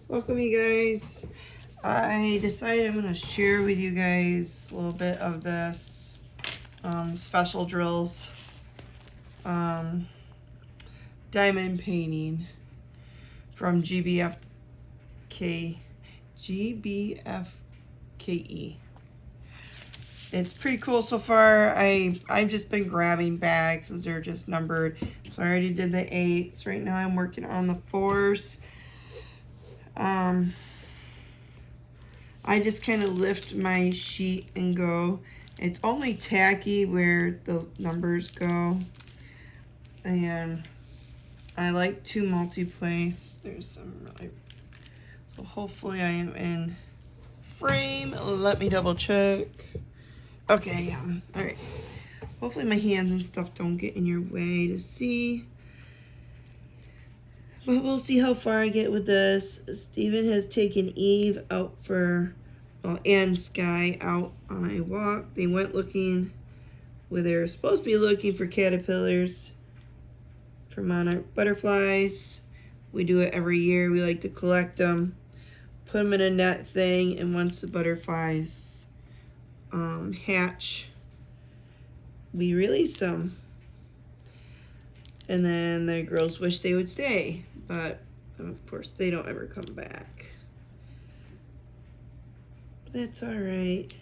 Welcome, you guys. I decided I'm going to share with you guys a little bit of this special drills diamond painting from GBFKE. It's pretty cool so far. I've just been grabbing bags as they're just numbered. So I already did the 8s. Right now I'm working on the 4s. I just kind of lift my sheet and go. It's only tacky where the numbers go. And I like to multi-place. There's some really... So hopefully I am in frame. Let me double check. Okay, all right. Hopefully my hands and stuff don't get in your way to see. But we'll see how far I get with this. Steven has taken Eve out for, and Sky out on a walk. They went looking where they're supposed to be looking for caterpillars, for monarch butterflies. We do it every year. We like to collect them, put them in a net thing, and once the butterflies hatch, we release them. And then the girls wish they would stay, but of course they don't ever come back. But that's all right.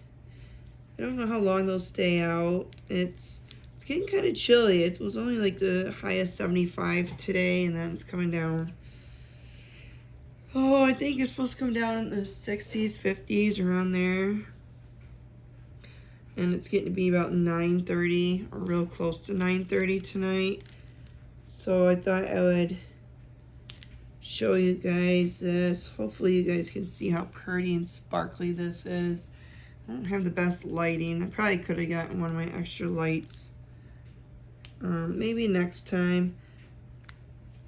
I don't know how long they'll stay out. It's getting kind of chilly. It was only like the highest 75 today, and then it's coming down. Oh, I think it's supposed to come down in the 60s, 50s, around there. And it's getting to be about 9:30 or real close to 9:30 tonight. So I thought I would show you guys this. Hopefully you guys can see how pretty and sparkly this is. I don't have the best lighting. I probably could have gotten one of my extra lights. Maybe next time.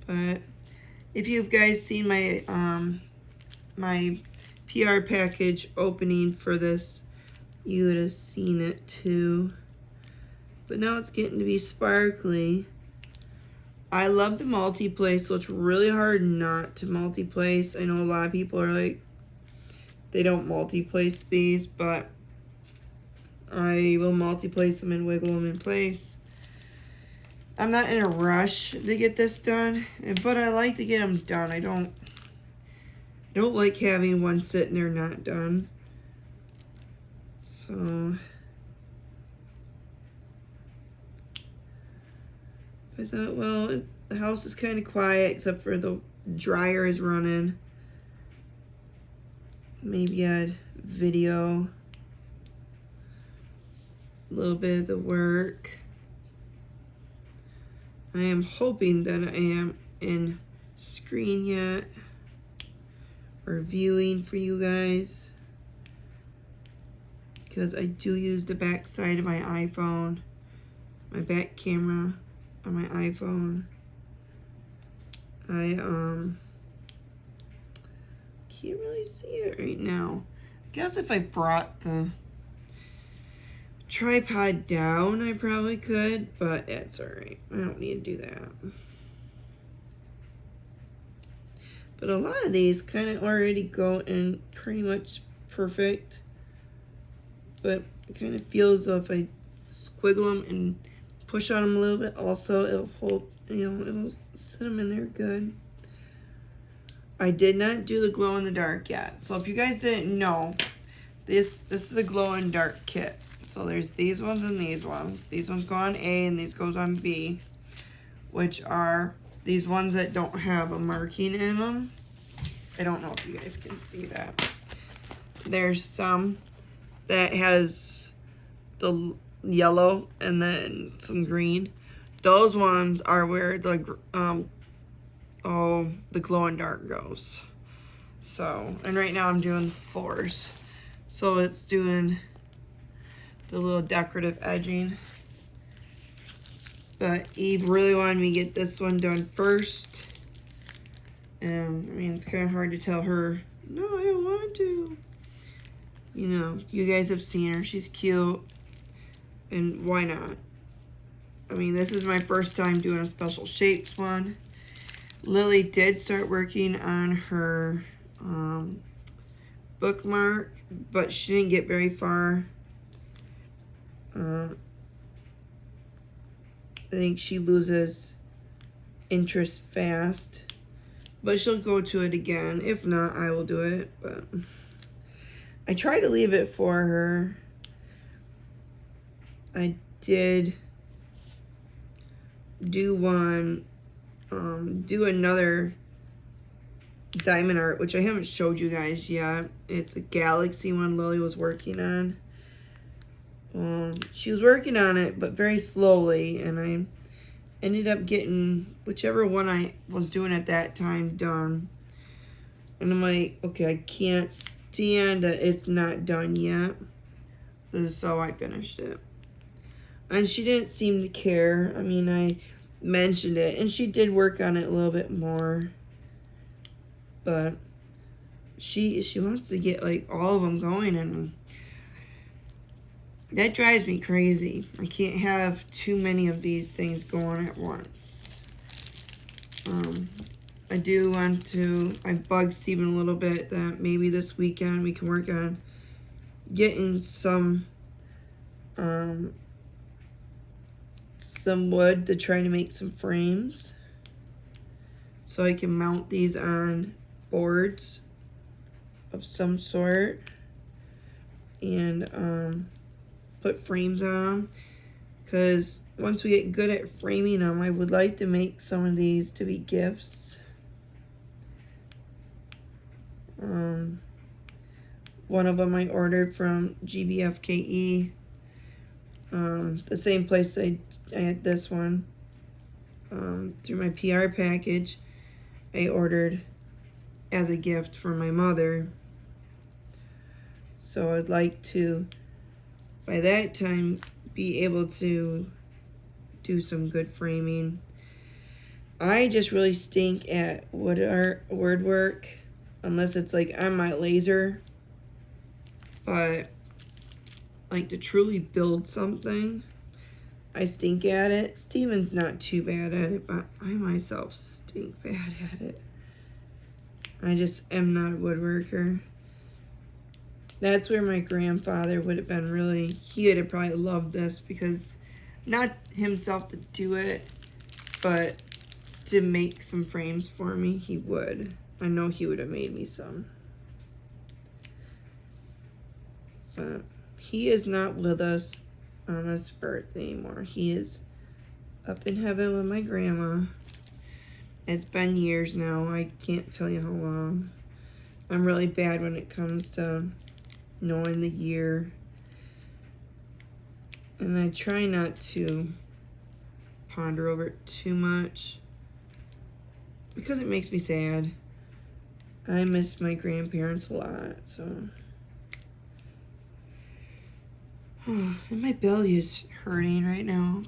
But if you guys seen my my PR package opening for this, you would have seen it too. But now it's getting to be sparkly. I love to multi-place, so it's really hard not to multi-place. I know a lot of people are like, they don't multi-place these, but I will multi-place them and wiggle them in place. I'm not in a rush to get this done, but I like to get them done. I don't like having one sitting there not done. So I thought, well, the house is kind of quiet except for the dryer is running. Maybe add video, a little bit of the work. I am hoping that I am in screen yet, or viewing for you guys, because I do use the back side of my iPhone, my back camera on my iPhone. I can't really see it right now. I guess if I brought the tripod down, I probably could, but it's all right. I don't need to do that. But a lot of these kind of already go in pretty much perfect, but it kind of feels though if I squiggle them and push on them a little bit, also it'll hold, it'll sit them in there good. I did not do the glow in the dark yet. So if you guys didn't know, this is a glow in dark kit. So there's these ones and these ones. These ones go on A and these goes on B, which are these ones that don't have a marking in them. I don't know if you guys can see that. There's some that has the yellow and then some green. Those ones are where the the glow in dark goes. So, and right now I'm doing the 4s. So it's doing the little decorative edging. But Eve really wanted me to get this one done first. And I mean, it's kind of hard to tell her, no, I don't want to. You guys have seen her. She's cute. And why not? I mean, this is my first time doing a special shapes one. Lily did start working on her bookmark, but she didn't get very far. I think she loses interest fast, but she'll go to it again. If not, I will do it, but I try to leave it for her. I did do one, do another diamond art, which I haven't showed you guys yet. It's a galaxy one Lily was working on. She was working on it, but very slowly, and I ended up getting whichever one I was doing at that time done. And I'm like, okay, I can't stand that it's not done yet. So I finished it. And she didn't seem to care. I mean, I mentioned it, and she did work on it a little bit more. But she wants to get like all of them going, and that drives me crazy. I can't have too many of these things going at once. I do want to, I bugged Steven a little bit that maybe this weekend we can work on getting some wood to try to make some frames so I can mount these on boards of some sort and put frames on them, because once we get good at framing them, I would like to make some of these to be gifts. One of them I ordered from GBFKE, the same place I had this one, through my PR package. I ordered as a gift for my mother. So I'd like to, by that time, be able to do some good framing. I just really stink at word work, unless it's like on my laser. But like to truly build something, I stink at it. Steven's not too bad at it, but I myself stink bad at it. I just am not a woodworker. That's where my grandfather would have been really, he would have probably loved this, because not himself to do it, but to make some frames for me, he would. I know he would have made me some. But he is not with us on this earth anymore. He is up in heaven with my grandma. It's been years now. I can't tell you how long. I'm really bad when it comes to knowing the year. And I try not to ponder over it too much, because it makes me sad. I miss my grandparents a lot, so. And my belly is hurting right now.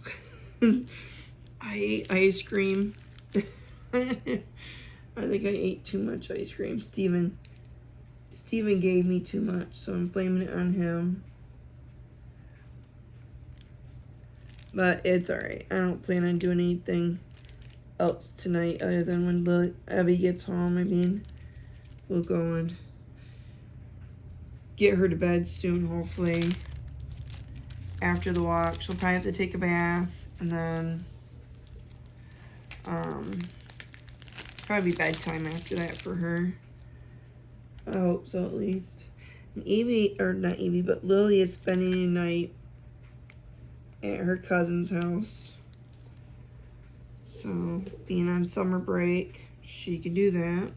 I ate ice cream. I think I ate too much ice cream. Steven gave me too much, so I'm blaming it on him. But it's alright. I don't plan on doing anything else tonight other than when Evie gets home. I mean, we'll go and get her to bed soon, hopefully. After the walk, she'll probably have to take a bath, and then probably bedtime after that for her. I hope so, at least. And Evie, or not Evie, but Lily is spending the night at her cousin's house. So, being on summer break, she can do that.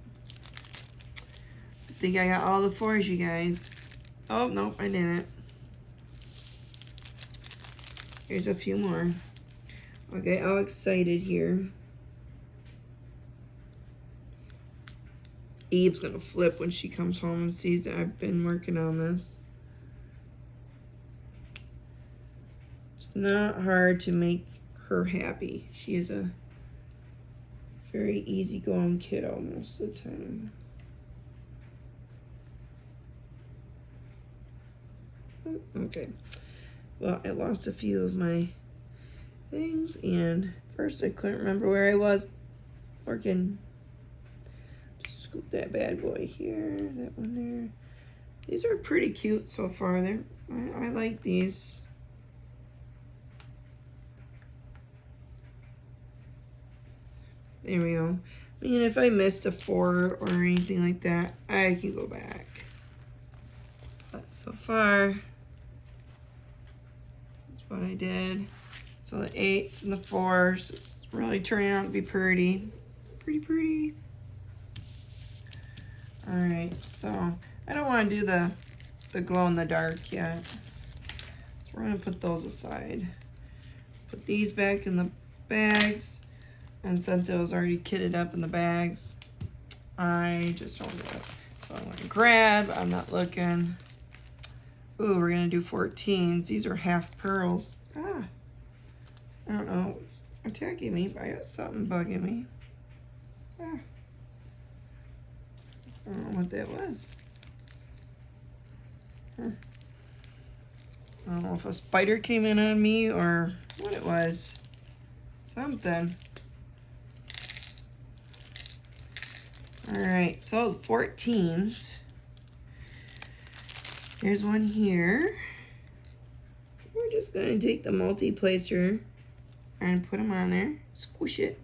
I think I got all the fours, you guys. Oh, nope, I didn't. Here's a few more. Okay, all excited here. Eve's gonna flip when she comes home and sees that I've been working on this. It's not hard to make her happy. She is a very easygoing kiddo most of the time. Okay. Well, I lost a few of my things, and first I couldn't remember where I was working. Just scoop that bad boy here, that one there. These are pretty cute so far. I like these. There we go. I mean, if I missed a 4 or anything like that, I can go back. But so far, that's what I did. So the 8s and the 4s, it's really turning out to be pretty. Pretty. All right, so I don't want to do the glow in the dark yet. So we're gonna put those aside. Put these back in the bags. And since it was already kitted up in the bags, I just don't do it. So I'm gonna grab, I'm not looking. Ooh, we're gonna do 14s. These are half pearls. Ah, I don't know what's attacking me, but I got something bugging me. Ah, I don't know what that was. Huh. I don't know if a spider came in on me or what it was. Something. All right, so 14s. There's one here. We're just gonna take the multi-placer and put them on there. Squish it.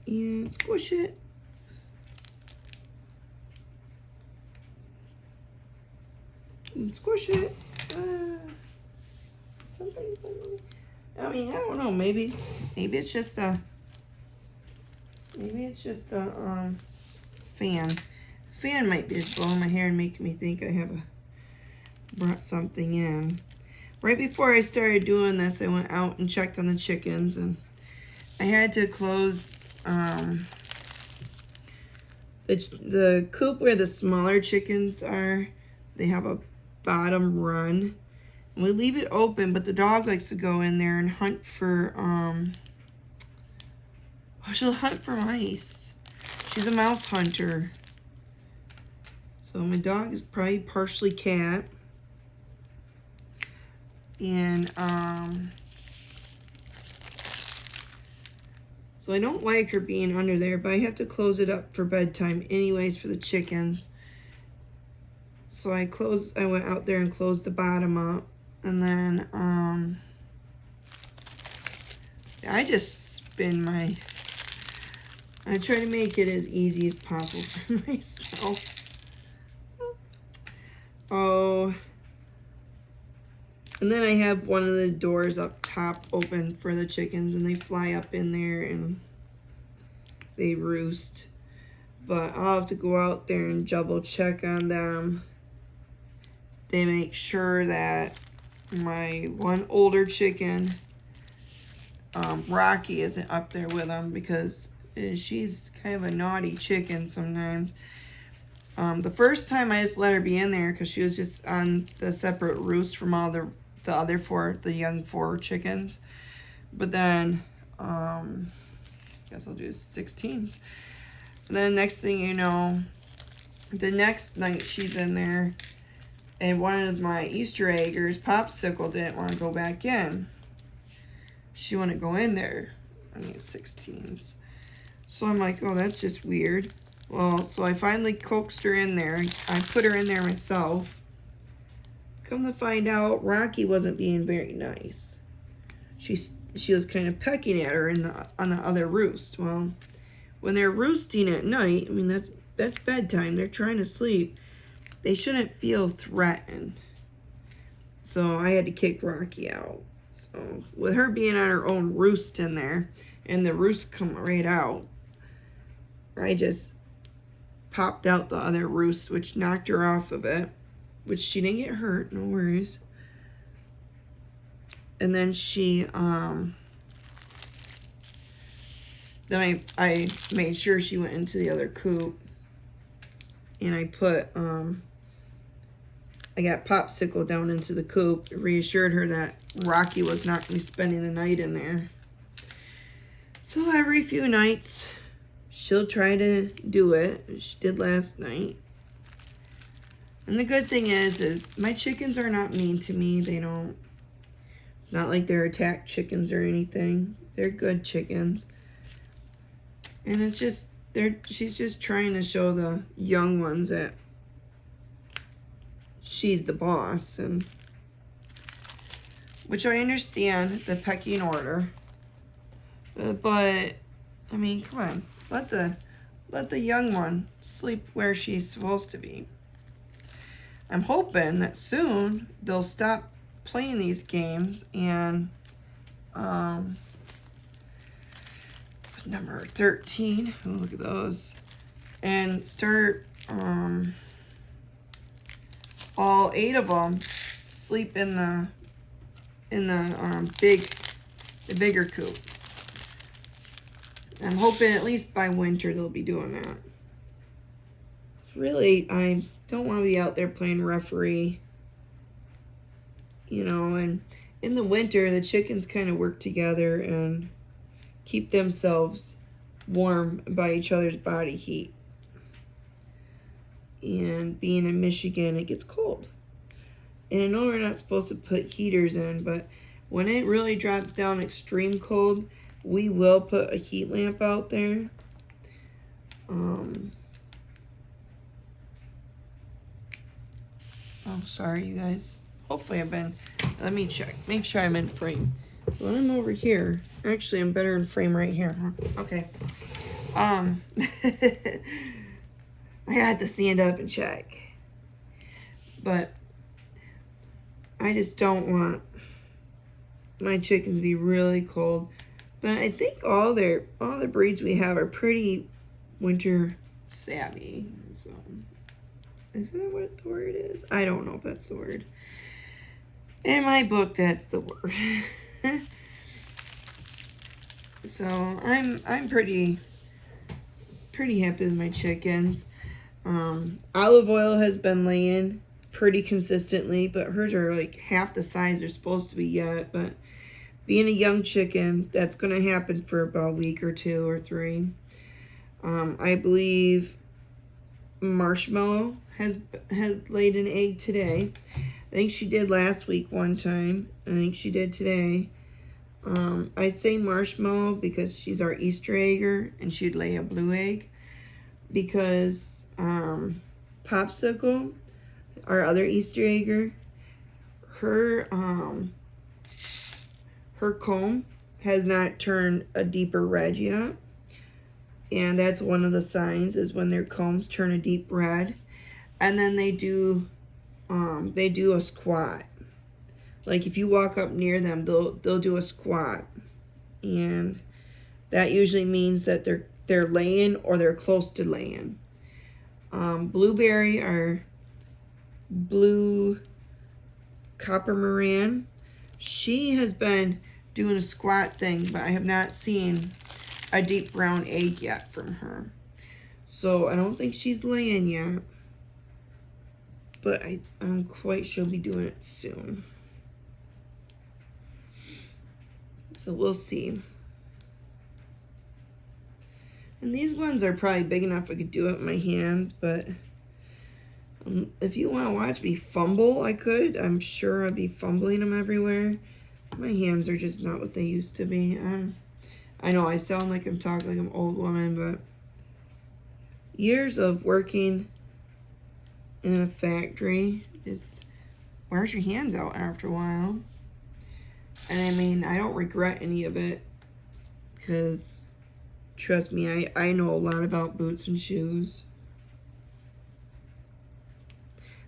And squish it. And squish it. Something. I mean, I don't know. Maybe it's just the. Maybe it's just the fan. Fan might be just blowing my hair and making me think I have brought something in. Right before I started doing this, I went out and checked on the chickens, and I had to close the coop where the smaller chickens are. They have a bottom run, and we leave it open, but the dog likes to go in there and hunt for she'll hunt for mice. She's a mouse hunter. So my dog is probably partially cat. And so I don't like her being under there, but I have to close it up for bedtime anyways for the chickens. So I went out there and closed the bottom up, and then I just spin I try to make it as easy as possible for myself. Oh, and then I have one of the doors up top open for the chickens, and they fly up in there and they roost. But I'll have to go out there and double check on them. They make sure that my one older chicken, Rocky, isn't up there with them, because she's kind of a naughty chicken sometimes. The first time I just let her be in there because she was just on the separate roost from all the other 4, the young 4 chickens. But then, I guess I'll do 16s. And then next thing you know, the next night she's in there, and one of my Easter eggers, Popsicle, didn't want to go back in. She wouldn't go in there. I mean, 16s. So I'm like, oh, that's just weird. Well, so I finally coaxed her in there. I put her in there myself. Come to find out, Rocky wasn't being very nice. She was kind of pecking at her on the other roost. Well, when they're roosting at night, I mean, that's bedtime. They're trying to sleep. They shouldn't feel threatened. So I had to kick Rocky out. So with her being on her own roost in there, and the roost come right out, I just popped out the other roost, which knocked her off of it, which she didn't get hurt, no worries. And then she, then I made sure she went into the other coop, and I put, I got Popsicle down into the coop, reassured her that Rocky was not going to be spending the night in there. So every few nights, she'll try to do it. She did last night. And the good thing is my chickens are not mean to me. It's not like they're attack chickens or anything. They're good chickens. And it's just, she's just trying to show the young ones that she's the boss, and which I understand the pecking order. But I mean, come on, let the young one sleep where she's supposed to be. I'm hoping that soon they'll stop playing these games and number 13, oh, look at those, and start all 8 of them sleep in the bigger coop. I'm hoping at least by winter they'll be doing that. Really, I don't want to be out there playing referee, you know, and in the winter the chickens kind of work together and keep themselves warm by each other's body heat. And being in Michigan, it gets cold. And I know we're not supposed to put heaters in, but when it really drops down extreme cold, we will put a heat lamp out there. Oh, sorry, you guys. Hopefully let me check. Make sure I'm in frame. So when I'm over here, actually I'm better in frame right here, huh? Okay. I had to stand up and check. But I just don't want my chickens to be really cold. But I think all the breeds we have are pretty winter savvy. So is that what the word is? I don't know if that's the word. In my book, that's the word. So I'm pretty happy with my chickens. Olive Oil has been laying pretty consistently, but hers are like half the size they're supposed to be yet. But being a young chicken, that's going to happen for about a week or 2 or 3. I believe Marshmallow has laid an egg today. I think she did last week one time. I think she did today. I say Marshmallow because she's our Easter egger and she'd lay a blue egg. Because Popsicle, our other Easter egger, her comb has not turned a deeper red yet. And that's one of the signs, is when their combs turn a deep red. And then they do a squat. Like if you walk up near them, they'll do a squat. And that usually means that they're laying or they're close to laying. Blueberry, our blue copper Moran, she has been doing a squat thing, but I have not seen a deep brown egg yet from her. So I don't think she's laying yet, but I'm quite sure she'll be doing it soon. So we'll see. And these ones are probably big enough I could do it with my hands, but if you want to watch me fumble, I could. I'm sure I'd be fumbling them everywhere. My hands are just not what they used to be. I know I sound like I'm talking like I'm an old woman, but years of working in a factory just wears your hands out after a while. And I mean, I don't regret any of it, because trust me, I know a lot about boots and shoes.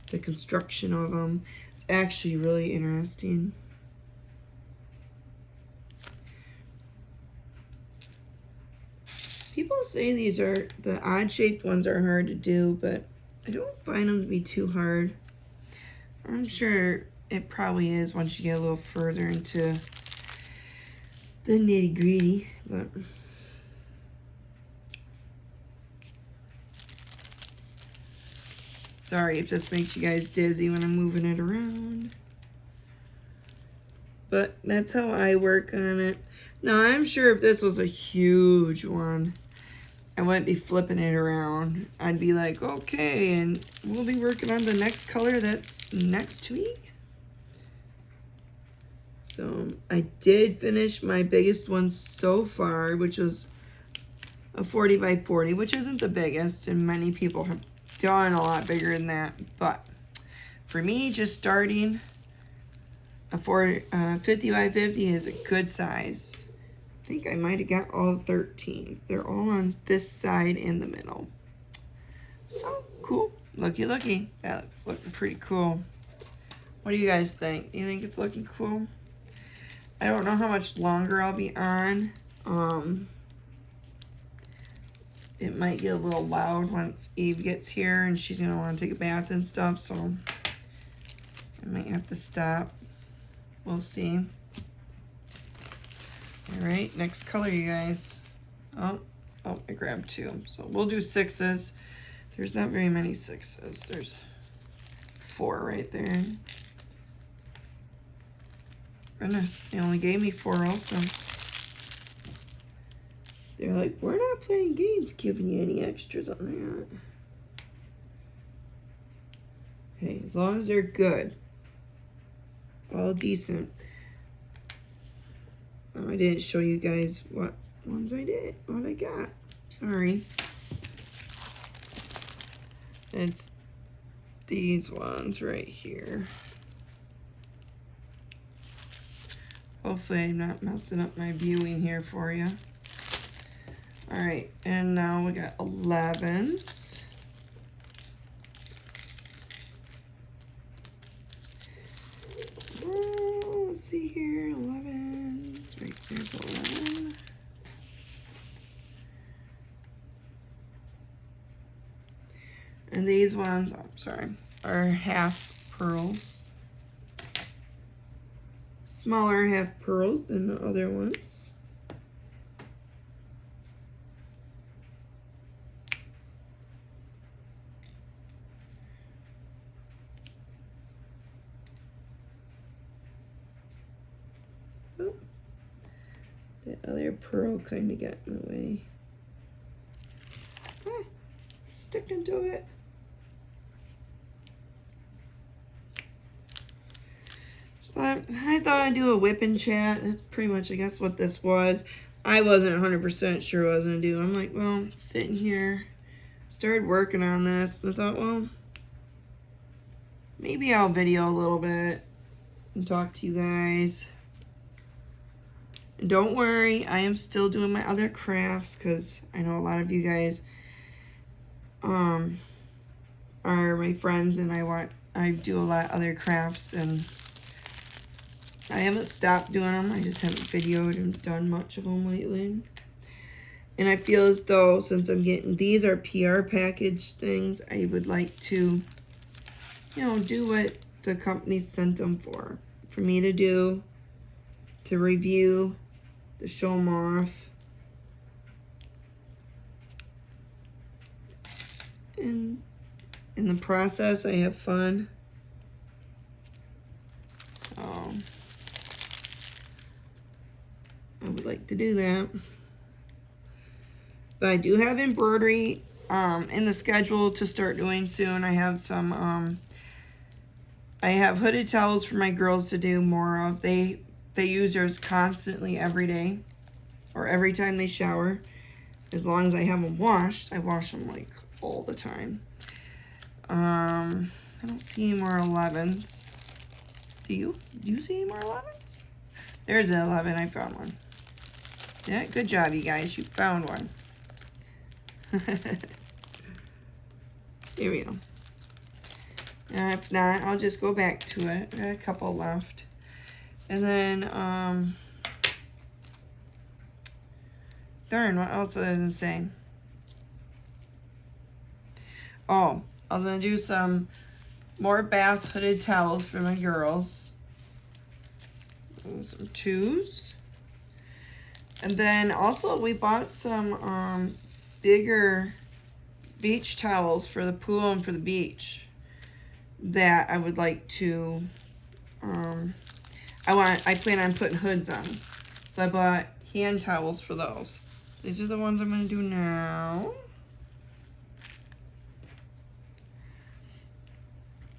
The construction of them, it's actually really interesting. People say the odd-shaped ones are hard to do, but I don't find them to be too hard. I'm sure it probably is once you get a little further into the nitty-gritty, but sorry if this makes you guys dizzy when I'm moving it around. But that's how I work on it. Now, I'm sure if this was a huge one, I wouldn't be flipping it around. I'd be like, okay, and we'll be working on the next color that's next week. So I did finish my biggest one so far, which was a 40 by 40, which isn't the biggest, and many people have done a lot bigger than that. But for me, just starting, a 50 by 50 is a good size. I think I might have got all 13s. They're all on this side in the middle. So cool. Looky, looky. That's looking pretty cool. What do you guys think? Do you think it's looking cool? I don't know how much longer I'll be on. It might get a little loud once Eve gets here and she's gonna want to take a bath and stuff, so I might have to stop. We'll see. All right, next color, you guys. Oh, I grabbed 2. So we'll do 6s. There's not very many 6s. There's 4 right there. Goodness, they only gave me 4 also. They're like, we're not playing games giving you any extras on that. Hey, as long as they're good. All decent. Oh, I didn't show you guys what ones I did, what I got. Sorry. It's these ones right here. Hopefully I'm not messing up my viewing here for you. All right, and now we got 11s. Oh, let's see here, 11s. Right, there's 11. And these ones, oh, sorry, are half pearls. Smaller half pearls than the other ones. Oh, the other pearl kind of got in the way. Ah, sticking to it. But I thought I'd do a whip and chat. That's pretty much, I guess, what this was. I wasn't 100% sure what I was going to do. I'm like, well, sitting here, started working on this. And I thought, well, maybe I'll video a little bit and talk to you guys. And don't worry, I am still doing my other crafts because I know a lot of you guys are my friends, and I do a lot of other crafts, and I haven't stopped doing them. I just haven't videoed and done much of them lately. And I feel as though since I'm getting, these are PR package things, I would like to, you know, do what the company sent them for me to do, to review, to show them off. And in the process, I have fun. So I would like to do that. But I do have embroidery in the schedule to start doing soon. I have some, I have hooded towels for my girls to do more of. They use theirs constantly every day or every time they shower. As long as I have them washed, I wash them like all the time. I don't see any more 11s. Do you see any more 11s? There's an 11. I found one. Yeah, good job, you guys. You found one. Here we go. And if not, I'll just go back to it. I got a couple left. And then, darn, what else was I gonna say? Oh, I was gonna do some more bath hooded towels for my girls. Some 2s. And then also we bought some bigger beach towels for the pool and for the beach that I would like to, I plan on putting hoods on. So I bought hand towels for those. These are the ones I'm gonna do now.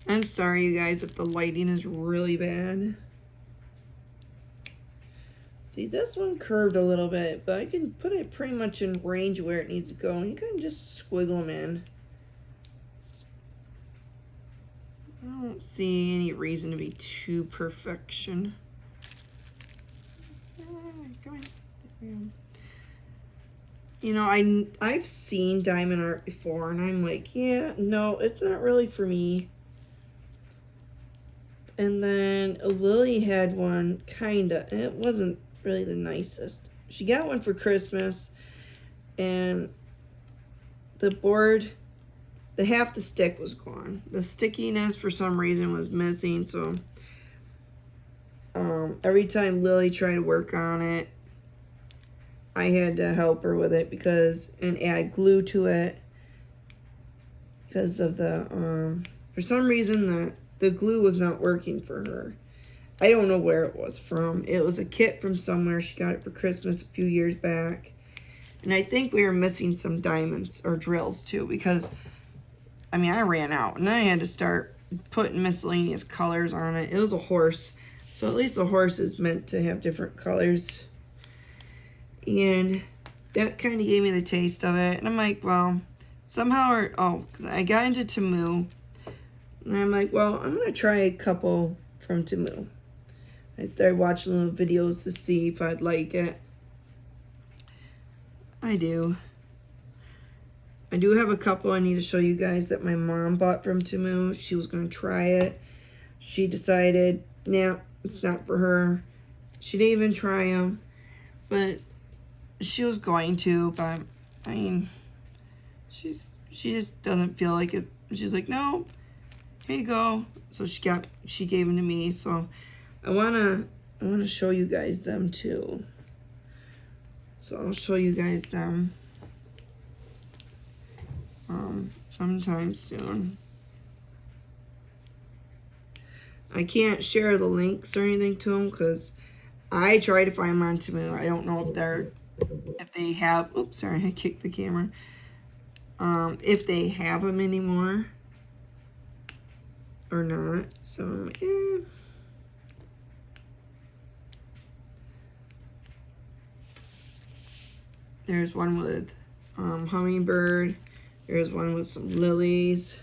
I'm sorry, you guys, if the lighting is really bad. See, this one curved a little bit, but I can put it pretty much in range where it needs to go. And you can just squiggle them in. I don't see any reason to be too perfection. Come on. You know, I've seen diamond art before, and I'm like, yeah, no, it's not really for me. And then Lily had one, kinda. It wasn't really the nicest. She got one for Christmas, and the board, the half the stick was gone. The stickiness for some reason was missing, so every time Lily tried to work on it, I had to help her with it and add glue to it because of the, for some reason the glue was not working for her. I don't know where it was from. It was a kit from somewhere. She got it for Christmas a few years back. And I think we were missing some diamonds or drills too, because, I mean, I ran out and I had to start putting miscellaneous colors on it. It was a horse, so at least the horse is meant to have different colors. And that kind of gave me the taste of it. And I'm like, well, somehow, because I got into Temu. And I'm like, well, I'm going to try a couple from Temu. I started watching little videos to see if I'd like it. I do. I do have a couple I need to show you guys that my mom bought from Temu. She was going to try it. She decided, nah, it's not for her. She didn't even try them. But she was going to, but I mean, she just doesn't feel like it. She's like, no, here you go. So she gave them to me. So I wanna show you guys them too. So I'll show you guys them sometime soon. I can't share the links or anything to them because I try to find them on Temu. I don't know if they have, oops, sorry, I kicked the camera. If they have them anymore or not. So, yeah. There's one with hummingbird. There's one with some lilies.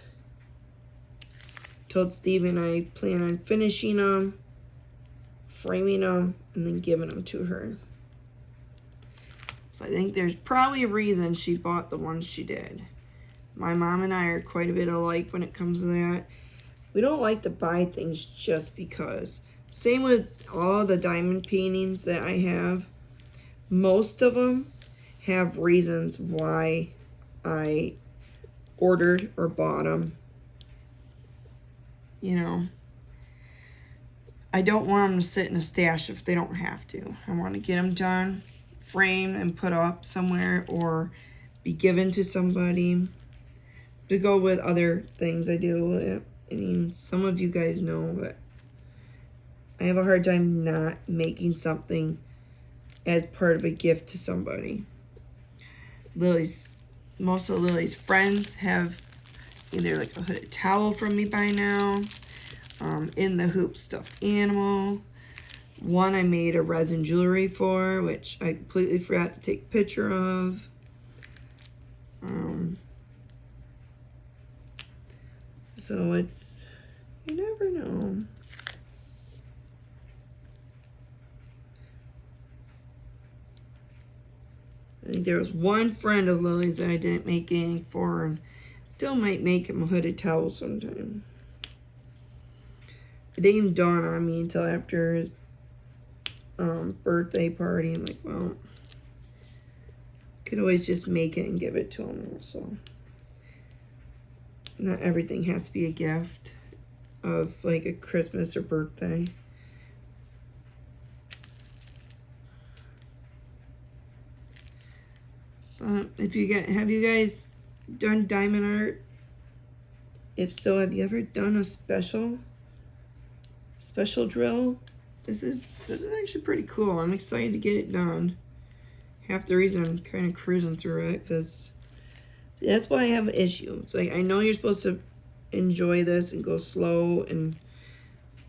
Told Steven I plan on finishing them, framing them, and then giving them to her. So I think there's probably a reason she bought the ones she did. My mom and I are quite a bit alike when it comes to that. We don't like to buy things just because. Same with all the diamond paintings that I have. Most of them have reasons why I ordered or bought them. You know, I don't want them to sit in a stash if they don't have to. I want to get them done, framed, and put up somewhere or be given to somebody to go with other things I do. I mean, some of you guys know, but I have a hard time not making something as part of a gift to somebody. Most of Lily's friends have either like a hooded towel from me by now, in the hoop stuffed animal. One I made a resin jewelry for, which I completely forgot to take a picture of. So it's, you never know. I think there was one friend of Lily's that I didn't make anything for, and still might make him a hooded towel sometime. It didn't even dawn on me until after his birthday party. I'm like, well, could always just make it and give it to him also. Not everything has to be a gift of like a Christmas or birthday. Have you guys done diamond art? If so, have you ever done a special drill? This is actually pretty cool. I'm excited to get it done. Half the reason I'm kind of cruising through it, because that's why I have an issue. It's like, I know you're supposed to enjoy this and go slow, and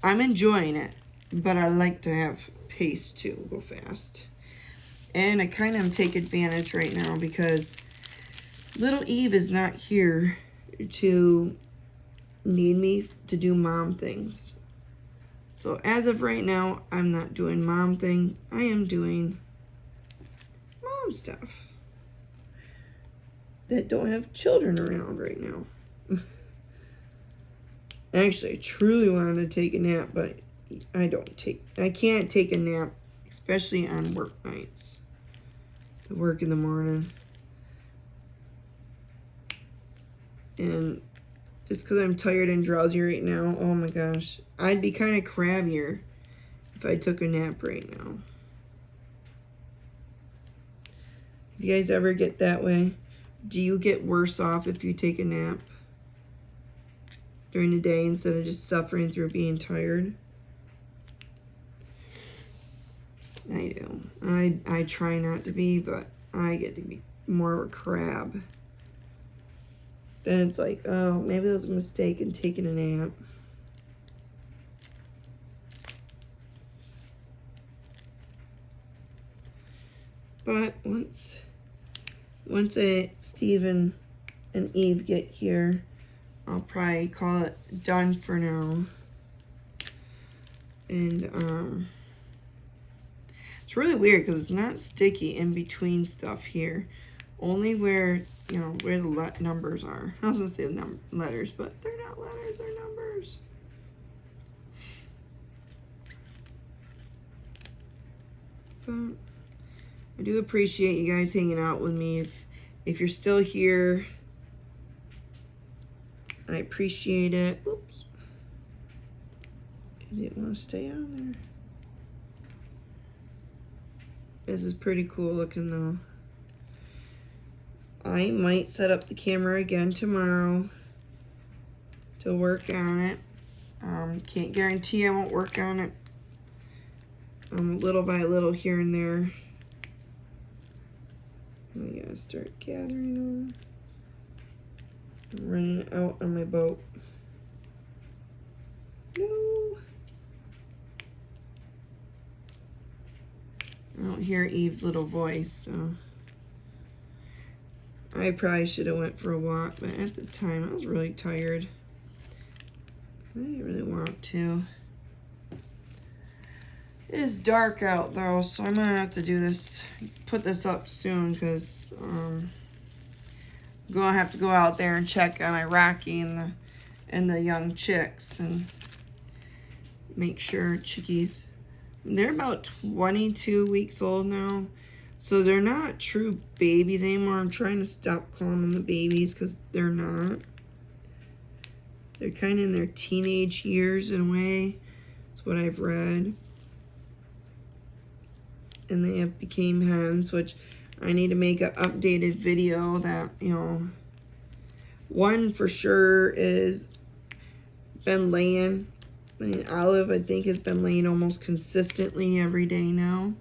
I'm enjoying it, but I like to have pace too, go fast. And I kind of take advantage right now because little Eve is not here to need me to do mom things. So as of right now, I'm not doing mom things. I am doing mom stuff that don't have children around right now. Actually, I truly wanted to take a nap, but I can't take a nap, especially on work nights. To work in the morning. And just because I'm tired and drowsy right now, oh my gosh, I'd be kind of crabbier if I took a nap right now. You guys ever get that way? Do you get worse off if you take a nap during the day instead of just suffering through being tired? I do. I try not to be, but I get to be more of a crab. Then it's like, oh, maybe it was a mistake in taking a nap. But once Steven and Eve get here, I'll probably call it done for now. And it's really weird because it's not sticky in between stuff here. Only where, you know, where the numbers are. I was going to say letters, but they're not letters, they're numbers. But I do appreciate you guys hanging out with me. If you're still here, I appreciate it. Oops. I didn't want to stay on there. This is pretty cool looking though. I might set up the camera again tomorrow to work on it. Can't guarantee I won't work on it little by little here and there. I gotta start gathering them. I'm running out on my boat. No. I don't hear Eve's little voice, so I probably should have went for a walk, but at the time I was really tired. I didn't really want to. It is dark out though, so I'm gonna have to do this, put this up soon, because I'm gonna have to go out there and check on my Rocky and the young chicks and make sure chickies. They're about 22 weeks old now, so they're not true babies anymore. I'm trying to stop calling them the babies because they're not. They're kind of in their teenage years in a way. That's what I've read. And they have became hens, which I need to make an updated video that, you know, one for sure is been laying. I mean, Olive, I think, has been laying almost consistently every day now.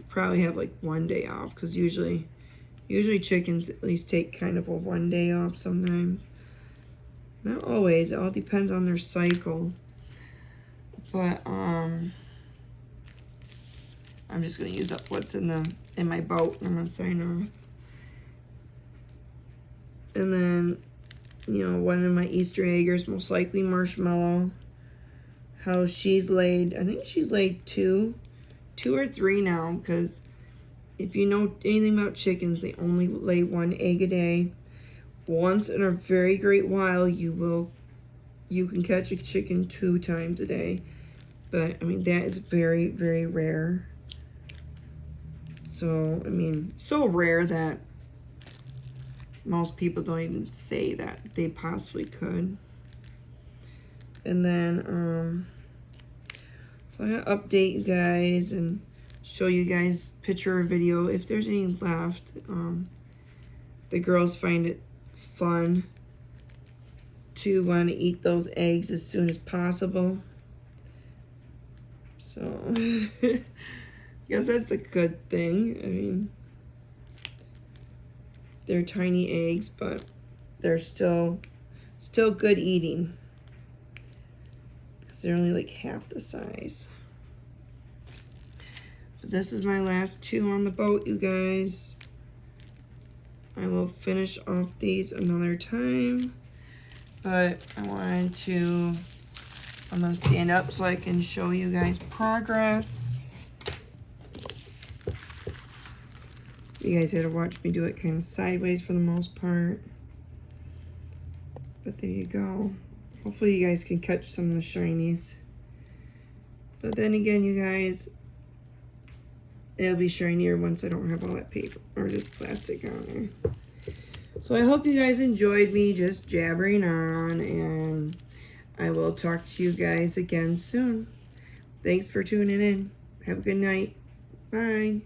Probably have like one day off because usually chickens at least take kind of a one day off sometimes. Not always. It all depends on their cycle. But I'm just gonna use up what's in my boat. I'm gonna sign off. And then, you know, one of my Easter eggers, most likely Marshmallow. How she's laid, I think she's laid two or three now, because if you know anything about chickens, they only lay one egg a day. Once in a very great while, you can catch a chicken 2 times a day. But, I mean, that is very, very rare. So, I mean, so rare that most people don't even say that they possibly could. And then, so I'm gonna update you guys and show you guys picture or video if there's any left. The girls find it fun to want to eat those eggs as soon as possible. So, I guess that's a good thing. I mean, they're tiny eggs, but they're still good eating. they're only like half the size. But this is my last 2 on the boat, you guys. I will finish off these another time, but I wanted to, I'm gonna stand up so I can show you guys progress. You guys had to watch me do it kind of sideways for the most part. But there you go. Hopefully you guys can catch some of the shinies. But then again, you guys, it'll be shinier once I don't have all that paper or this plastic on there. So I hope you guys enjoyed me just jabbering on, and I will talk to you guys again soon. Thanks for tuning in. Have a good night. Bye.